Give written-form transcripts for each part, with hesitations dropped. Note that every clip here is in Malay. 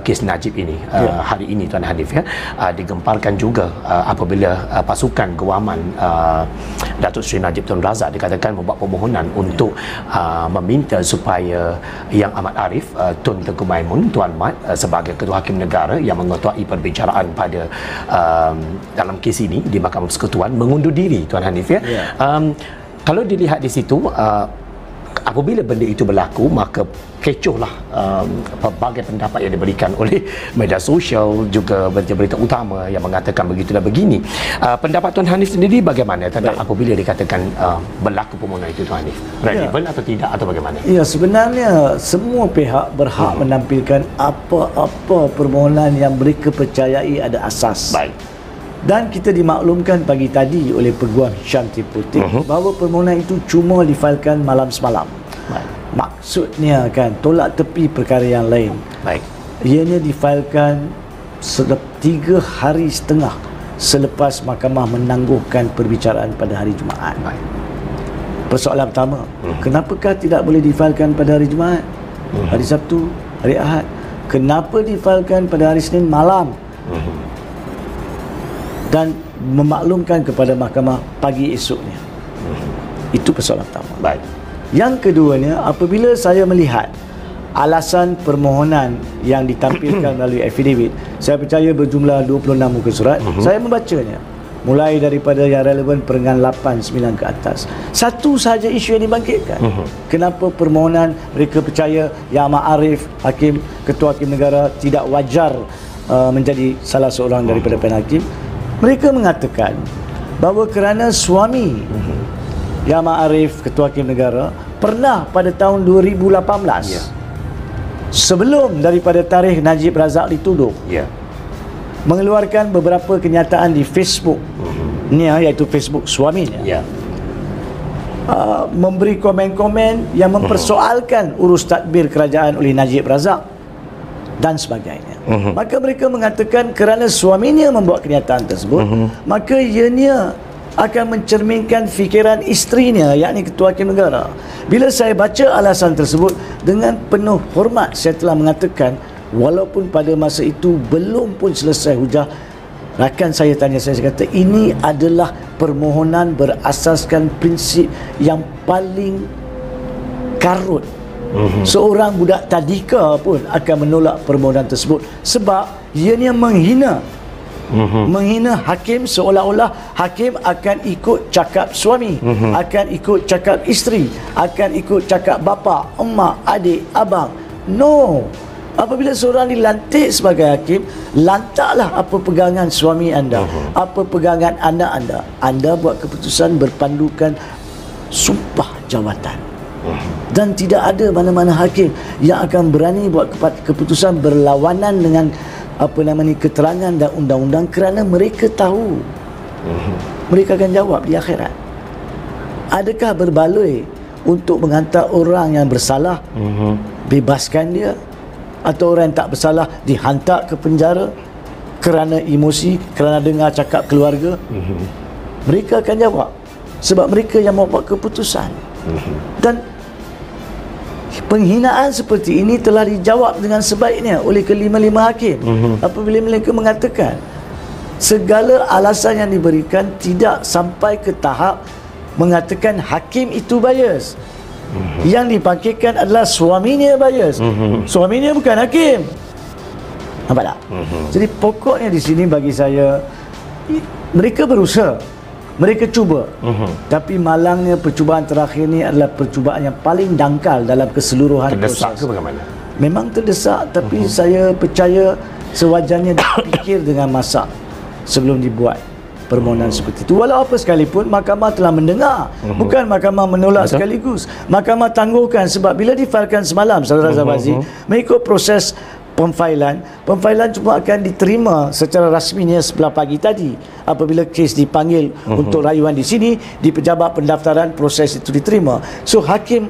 kes Najib ini hari ini Tuan Hanif ya, digemparkan juga apabila pasukan guaman Datuk Seri Najib Tun Razak dikatakan membuat permohonan untuk meminta supaya Yang Amat Arif Tun Tengku Maimun Tuan Mat sebagai Ketua Hakim Negara yang mengetuai perbicaraan pada dalam kes ini di Mahkamah Persekutuan mengundur diri Tuan Hanif ya. Kalau dilihat di situ, apabila benda itu berlaku, maka kecohlah pelbagai pendapat yang diberikan oleh media sosial, juga berita-berita utama yang mengatakan begitu dan begini. Pendapat Tuan Hanif sendiri bagaimana tentang apabila dikatakan berlaku permohonan itu, Tuan Hanif? Relevan atau tidak, atau bagaimana? Ya, sebenarnya semua pihak berhak menampilkan apa-apa permohonan yang mereka percayai ada asas. Baik. Dan kita dimaklumkan pagi tadi oleh Peguam Hisham Triputik bahawa permohonan itu cuma difailkan malam semalam. Baik. Maksudnya kan tolak tepi perkara yang lain. Baik. Ianya difailkan 3 hari setengah selepas mahkamah menangguhkan perbicaraan pada hari Jumaat. Baik. Persoalan pertama, kenapakah tidak boleh difailkan pada hari Jumaat, hari Sabtu, hari Ahad? Kenapa difailkan pada hari Senin malam? Dan memaklumkan kepada mahkamah pagi esoknya. Itu persoalan pertama. Baik. Yang keduanya, apabila saya melihat alasan permohonan yang ditampilkan melalui affidavit, saya percaya berjumlah 26 muka surat, saya membacanya mulai daripada yang relevan perenggan 8, 9 ke atas. Satu sahaja isu yang dibangkitkan. Kenapa permohonan mereka percaya Yang Amat Arif, Hakim, Ketua Hakim Negara tidak wajar menjadi salah seorang daripada panel hakim. Mereka mengatakan bahawa kerana suami Yang Amat Arif, Ketua Hakim Negara, pernah pada tahun 2018 sebelum daripada tarikh Najib Razak dituduh, mengeluarkan beberapa kenyataan di Facebook iaitu Facebook suaminya, memberi komen-komen yang mempersoalkan urus tadbir kerajaan oleh Najib Razak dan sebagainya. Maka mereka mengatakan kerana suaminya membuat kenyataan tersebut, maka ianya akan mencerminkan fikiran isterinya, yakni Ketua Hakim Negara. Bila saya baca alasan tersebut, dengan penuh hormat saya telah mengatakan, walaupun pada masa itu belum pun selesai hujah, rakan saya tanya saya kata, ini adalah permohonan berasaskan prinsip yang paling karut. Seorang budak tadika pun akan menolak permohonan tersebut sebab ianya menghina hakim, seolah-olah hakim akan ikut cakap suami, akan ikut cakap isteri, akan ikut cakap bapa, emak, adik, abang. No. Apabila seorang dilantik sebagai hakim, lantaklah apa pegangan suami anda, apa pegangan anak anda. Anda buat keputusan berpandukan sumpah jawatan. Dan tidak ada mana-mana hakim yang akan berani buat keputusan berlawanan dengan keterangan dan undang-undang, kerana mereka tahu mereka akan jawab di akhirat. Adakah berbaloi untuk menghantar orang yang bersalah, bebaskan dia, atau orang yang tak bersalah dihantar ke penjara kerana emosi, kerana dengar cakap keluarga? Mereka akan jawab sebab mereka yang membuat keputusan. Dan penghinaan seperti ini telah dijawab dengan sebaiknya oleh kelima-lima hakim apabila mereka mengatakan segala alasan yang diberikan tidak sampai ke tahap mengatakan hakim itu bias. Yang dipakaikan adalah suaminya bias. Suaminya bukan hakim. Nampak tak? Jadi pokoknya di sini bagi saya, mereka berusaha, mereka cuba, tapi malangnya percubaan terakhir ni adalah percubaan yang paling dangkal dalam keseluruhan terdesak proses. ke bagaimana? Memang terdesak, tapi saya percaya sewajarnya dipikir dengan masak sebelum dibuat permohonan seperti itu. Walau apa sekalipun, mahkamah telah mendengar. Bukan mahkamah menolak sekaligus. Mahkamah tangguhkan sebab bila difailkan semalam, Saudara Zabazi, mengikut proses pemfailan cuma akan diterima secara rasminya sebelah pagi tadi. Apabila kes dipanggil untuk rayuan di sini, di pejabat pendaftaran, proses itu diterima. So hakim,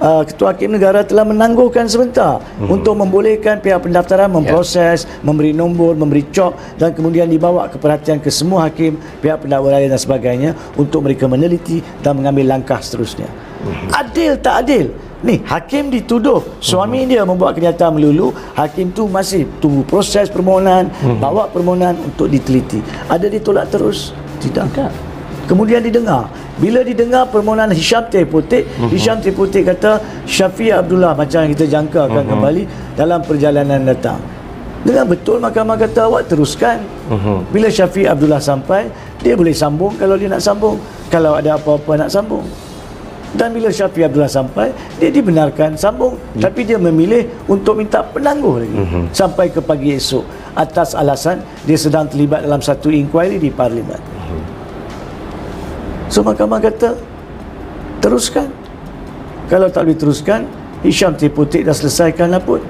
Ketua Hakim Negara telah menangguhkan sebentar untuk membolehkan pihak pendaftaran memproses, memberi nombor, memberi cop, dan kemudian dibawa ke perhatian ke semua hakim, pihak pendakwa lain dan sebagainya untuk mereka meneliti dan mengambil langkah seterusnya. Adil tak adil? Ni hakim dituduh suami dia membuat kenyataan melulu, hakim tu masih tunggu proses permohonan, bawa permohonan untuk diteliti. Ada ditolak terus? Tidak. Kemudian didengar. Bila didengar permohonan Hisham Teh Potik, Hisham Teh Potik kata Syafiq Abdullah macam yang kita jangka akan kembali dalam perjalanan datang. Dengan betul mahkamah kata awak teruskan. Bila Syafiq Abdullah sampai, dia boleh sambung kalau dia nak sambung, kalau ada apa-apa nak sambung. Dan bila Syafiq Abdullah sampai, dia dibenarkan sambung, tapi dia memilih untuk minta penangguh lagi sampai ke pagi esok atas alasan dia sedang terlibat dalam satu inkuari di Parlimen. So mahkamah kata teruskan. Kalau tak boleh teruskan, Hisham Teh Potik dah selesaikan lah pun.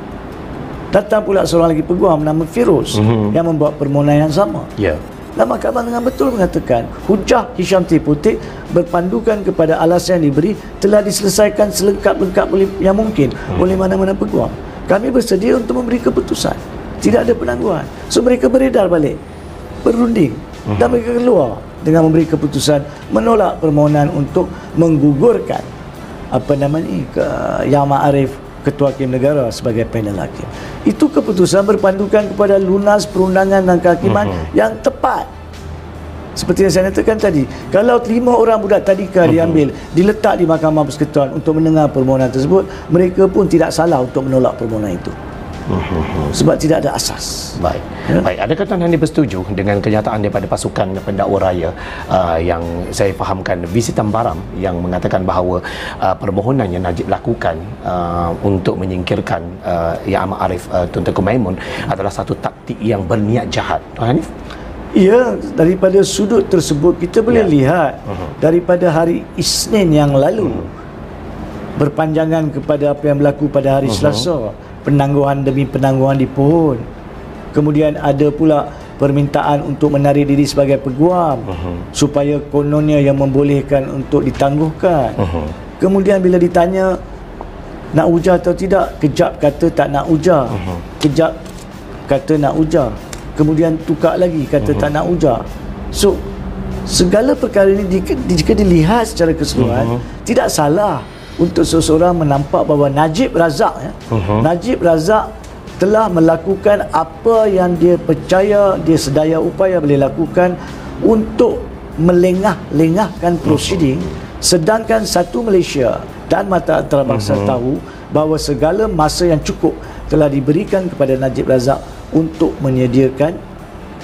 Datang pula seorang lagi peguam nama Firoz yang membuat permohonan yang sama. Dan mahkamah dengan betul mengatakan hujah Hisham Teh Potik berpandukan kepada alasan yang diberi telah diselesaikan selengkap-lengkap yang mungkin oleh mana-mana peguam. Kami bersedia untuk memberi keputusan. Tidak ada penangguhan. So mereka beredar balik, berunding, dan mereka keluar dengan memberi keputusan menolak permohonan untuk menggugurkan Yang Ma'arif Ketua Hakim Negara sebagai panel hakim. Itu keputusan berpandukan kepada lunas perundangan dan kehakiman yang tepat. Seperti yang saya nyatakan tadi, kalau 5 orang budak tadika diambil, diletak di Mahkamah Persekutuan untuk mendengar permohonan tersebut, mereka pun tidak salah untuk menolak permohonan itu. Sebab tidak ada asas. Baik. Adakah Tuan Hanif bersetuju dengan kenyataan daripada pasukan pendakwa raya yang saya fahamkan Visi Tambaram yang mengatakan bahawa permohonan yang Najib lakukan untuk menyingkirkan Yang Amat Arif Tun Tengku Maimun adalah satu taktik yang berniat jahat, Tuan Hanif? Ya, daripada sudut tersebut kita boleh lihat daripada hari Isnin yang lalu berpanjangan kepada apa yang berlaku pada hari Selasa, penangguhan demi penangguhan di pohon. Kemudian ada pula permintaan untuk menarik diri sebagai peguam supaya kononnya yang membolehkan untuk ditangguhkan. Kemudian bila ditanya nak ujar atau tidak, kejap kata tak nak ujar, kejap kata nak ujar, kemudian tukar lagi kata tak nak ujar. So segala perkara ini jika dilihat secara keseluruhan, tidak salah untuk seseorang menampak bahawa Najib Razak Najib Razak telah melakukan apa yang dia percaya dia sedaya upaya boleh lakukan untuk melengah-lengahkan prosiding, sedangkan satu Malaysia dan mata antarabangsa tahu bahawa segala masa yang cukup telah diberikan kepada Najib Razak untuk menyediakan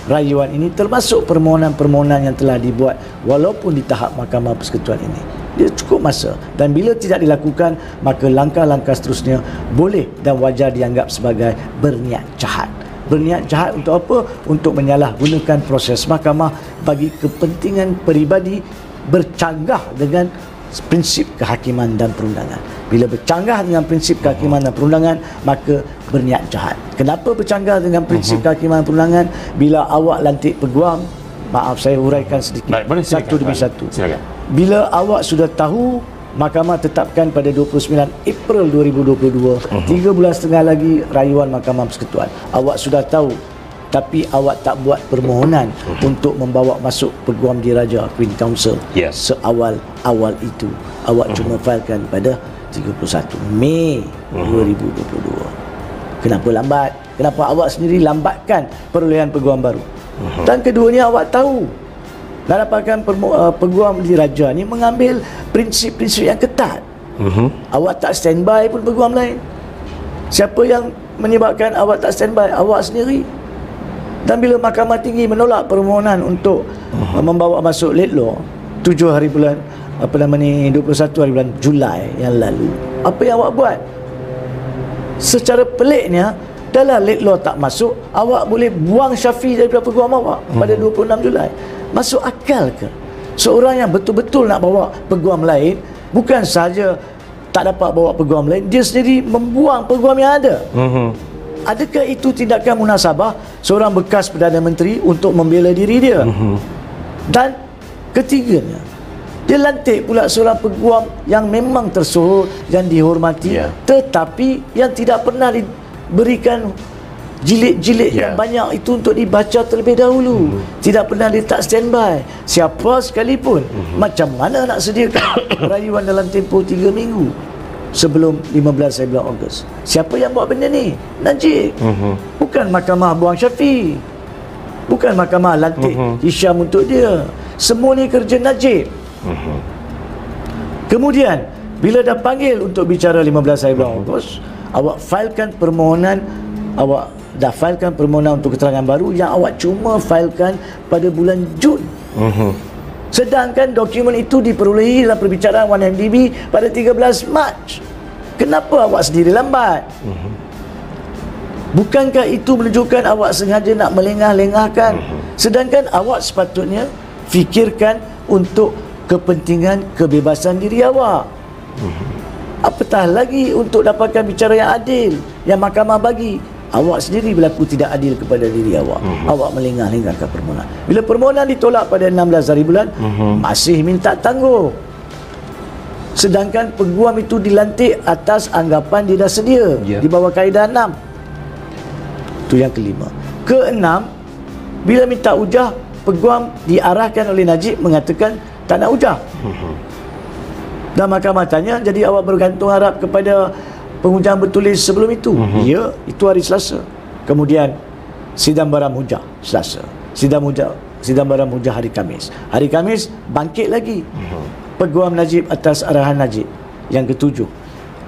rayuan ini, termasuk permohonan-permohonan yang telah dibuat walaupun di tahap Mahkamah Persekutuan ini. Dia cukup masa, dan bila tidak dilakukan maka langkah-langkah seterusnya boleh dan wajar dianggap sebagai berniat jahat. Berniat jahat untuk apa? Untuk menyalahgunakan proses mahkamah bagi kepentingan peribadi, bercanggah dengan prinsip kehakiman dan perundangan. Bila bercanggah dengan prinsip kehakiman dan perundangan, maka berniat jahat. Kenapa bercanggah dengan prinsip kehakiman dan perundangan? Bila awak lantik peguam, maaf saya huraikan sedikit. Baik, boleh silakan, satu demi satu. Silakan. Bila awak sudah tahu mahkamah tetapkan pada 29 April 2022, 3 bulan setengah lagi rayuan Mahkamah Persekutuan. Awak sudah tahu, tapi awak tak buat permohonan untuk membawa masuk peguam diraja Queen Council seawal-awal itu. Awak cuma filekan pada 31 Mei 2022. Kenapa lambat? Kenapa awak sendiri lambatkan perolehan peguam baru? Dan keduanya awak tahu nak dapatkan peguam diraja ni mengambil prinsip-prinsip yang ketat. Awak tak standby pun peguam lain. Siapa yang menyebabkan awak tak standby? Awak sendiri. Dan bila Mahkamah Tinggi menolak permohonan untuk membawa masuk late law 21 hari bulan Julai yang lalu, apa yang awak buat? Secara peliknya, dalam late law tak masuk, awak boleh buang Syafiq daripada peguam awak pada 26 Julai. Masuk akal ke? Seorang yang betul-betul nak bawa peguam lain, bukan sahaja tak dapat bawa peguam lain, dia sendiri membuang peguam yang ada. Adakah itu tindakan munasabah seorang bekas Perdana Menteri untuk membela diri dia? Dan ketiganya, dia lantik pula seorang peguam yang memang tersohor, yang dihormati, tetapi yang tidak pernah diberikan jilid-jilid yang banyak itu untuk dibaca terlebih dahulu. Tidak pernah letak standby siapa sekalipun. Macam mana nak sediakan rayuan dalam tempoh 3 minggu? sebelum 15 Ogos. Siapa yang buat benda ni? Najib. Bukan mahkamah buang Syafiq, bukan mahkamah lantik Hisham untuk dia. Semua ni kerja Najib. Kemudian bila dah panggil untuk bicara 15 Ogos, awak filekan permohonan, awak dah filekan permohonan untuk keterangan baru yang awak cuma filekan pada bulan Jun. Sedangkan dokumen itu diperolehi dalam perbicaraan 1MDB pada 13 Mac. Kenapa awak sendiri lambat? Bukankah itu menunjukkan awak sengaja nak melengah-lengahkan? Sedangkan awak sepatutnya fikirkan untuk kepentingan kebebasan diri awak. Apatah lagi untuk dapatkan bicara yang adil yang mahkamah bagi. Awak sendiri berlaku tidak adil kepada diri awak. Awak melengah-lengahkan permohonan. Bila permohonan ditolak pada 16 hari bulan, masih minta tangguh. Sedangkan peguam itu dilantik atas anggapan dia dah sedia di bawah kaedah 6. Itu yang kelima. Keenam, bila minta ujah, peguam diarahkan oleh Najib mengatakan tak nak ujah. Dan mahkamah tanya, jadi awak bergantung harap kepada penghujang bertulis sebelum itu? Ya, itu hari Selasa. Kemudian sidang barang hujah Selasa. Sidang barang hujah hari Khamis. Hari Khamis bangkit lagi peguam Najib atas arahan Najib yang ketujuh,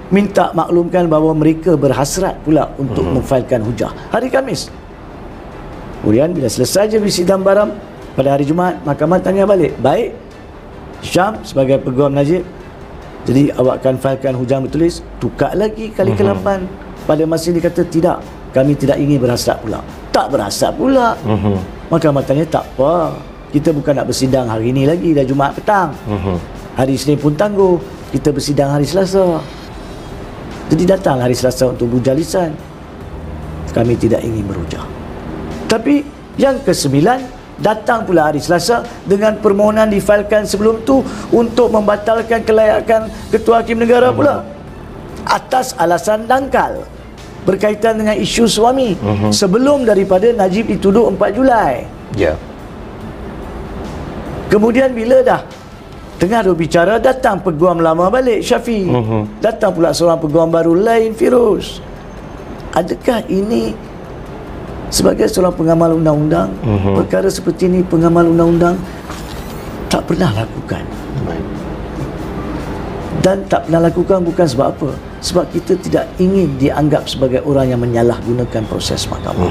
minta maklumkan bahawa mereka berhasrat pula untuk memfailkan hujah hari Khamis. Kemudian bila selesai je sidang barang pada hari Jumaat, mahkamah tanya balik, baik Syam sebagai peguam Najib, jadi awak akan failkan hujang bertulis. Tukar lagi kali ke-8. Pada masa ini kata tidak, kami tidak ingin berhasrat pula. Tak berhasrat pula. Mahkamah tanya, tak apa, kita bukan nak bersidang hari ini lagi, dah Jumaat petang. Hari Isnin pun tangguh, kita bersidang hari Selasa. Jadi datang hari Selasa untuk berhujah lisan. Kami tidak ingin berhujah. Tapi yang ke-9, datang pula hari Selasa dengan permohonan difailkan sebelum tu untuk membatalkan kelayakan Ketua Hakim Negara pula atas alasan dangkal berkaitan dengan isu suami sebelum daripada Najib dituduh 4 Julai. Kemudian bila dah tengah berbicara, datang peguam lama balik, Syafiq. Datang pula seorang peguam baru lain, Firuz. Adakah ini sebagai seorang pengamal undang-undang, perkara seperti ini pengamal undang-undang tak pernah lakukan? Dan tak pernah lakukan bukan sebab apa? Sebab kita tidak ingin dianggap sebagai orang yang menyalahgunakan proses mahkamah.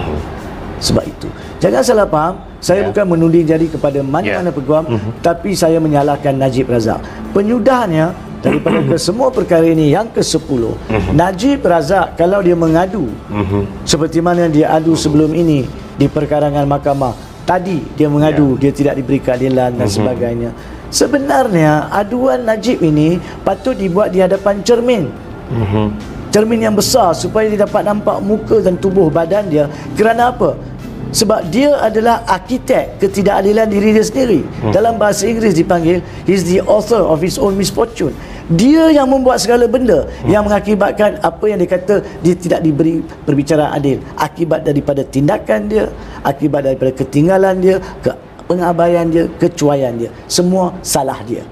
Sebab itu, jangan salah faham, saya bukan menuding jari kepada mana-mana peguam, tapi saya menyalahkan Najib Razak. Penyudahnya daripada semua perkara ini yang ke-10, Najib Razak kalau dia mengadu seperti mana dia adu sebelum ini di perkarangan mahkamah, tadi dia mengadu dia tidak diberi keadilan dan sebagainya, sebenarnya aduan Najib ini patut dibuat di hadapan cermin. Cermin yang besar supaya dia dapat nampak muka dan tubuh badan dia. Kerana apa? Sebab dia adalah arkitek ketidakadilan diri dia sendiri. Dalam bahasa Inggeris dipanggil, he's the author of his own misfortune. Dia yang membuat segala benda yang mengakibatkan apa yang dikata dia tidak diberi perbicaraan adil. Akibat daripada tindakan dia, akibat daripada ketinggalan dia, pengabaian dia, kecuaian dia. Semua salah dia.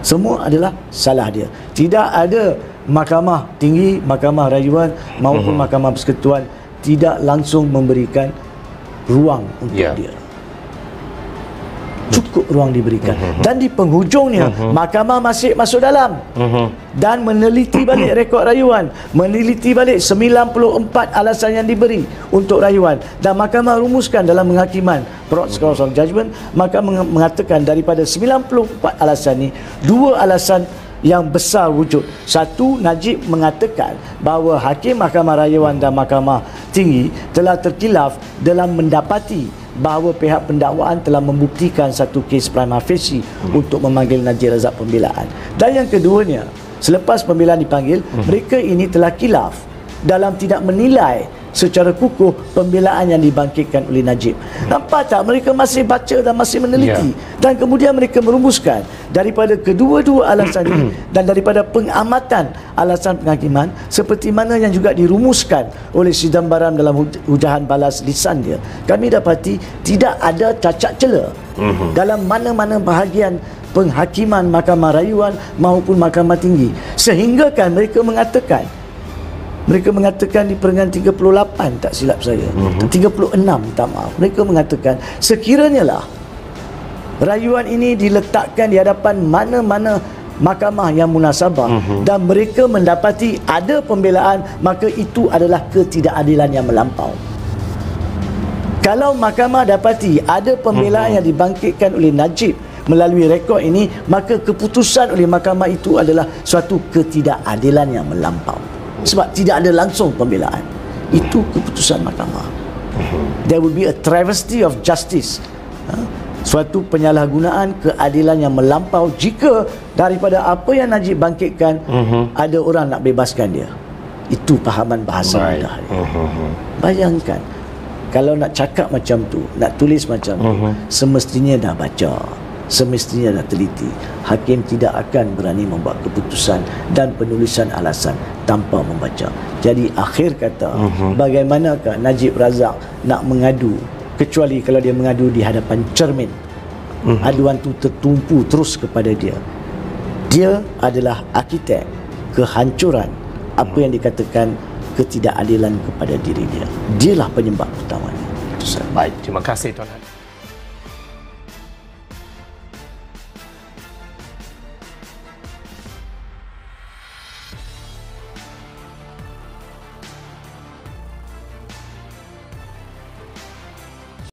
Semua adalah salah dia. Tidak ada mahkamah tinggi, mahkamah rayuan maupun mahkamah persekutuan tidak langsung memberikan ruang untuk dia. Cukup ruang diberikan. Dan di penghujungnya mahkamah masih masuk dalam dan meneliti balik rekod rayuan, meneliti balik 94 alasan yang diberi untuk rayuan, dan mahkamah rumuskan dalam menghakiman Prox Clause of Judgment. Maka mengatakan daripada 94 alasan ni, 2 alasan yang besar wujud. Satu, Najib mengatakan bahawa Hakim Mahkamah Rayuan dan Mahkamah Tinggi telah terkilaf dalam mendapati bahawa pihak pendakwaan telah membuktikan satu kes prima facie untuk memanggil Najib Razak pembelaan. Dan yang keduanya, selepas pembelaan dipanggil, mereka ini telah kilaf dalam tidak menilai secara kukuh pembelaan yang dibangkitkan oleh Najib. Nampak tak? Mereka masih baca dan masih meneliti. Dan kemudian mereka merumuskan daripada kedua-dua alasan ini dan daripada pengamatan alasan penghakiman seperti mana yang juga dirumuskan oleh Sidang Baram dalam hujahan balas lisan dia. Kami dapati tidak ada cacat cela dalam mana-mana bahagian penghakiman Mahkamah Rayuan maupun Mahkamah Tinggi. Sehingga kan mereka mengatakan di perenggan 38, tak silap saya, 36, minta maaf, mereka mengatakan sekiranya lah rayuan ini diletakkan di hadapan mana-mana mahkamah yang munasabah dan mereka mendapati ada pembelaan, maka itu adalah ketidakadilan yang melampau. Kalau mahkamah dapati ada pembelaan yang dibangkitkan oleh Najib melalui rekod ini, maka keputusan oleh mahkamah itu adalah suatu ketidakadilan yang melampau. Sebab tidak ada langsung pembelaan. Itu keputusan mahkamah. There will be a travesty of justice. Suatu penyalahgunaan keadilan yang melampau jika daripada apa yang Najib bangkitkan ada orang nak bebaskan dia. Itu fahaman bahasa mudah. Bayangkan kalau nak cakap macam tu, nak tulis macam tu, semestinya dah baca, semestinya dah teliti. Hakim tidak akan berani membuat keputusan dan penulisan alasan tanpa membaca. Jadi akhir kata, bagaimanakah Najib Razak nak mengadu, kecuali kalau dia mengadu di hadapan cermin. Aduan tu tertumpu terus kepada dia. Dia adalah arkitek kehancuran apa yang dikatakan ketidakadilan kepada diri dia. Dialah penyebab utamanya. Baik, terima kasih Tuan Haji.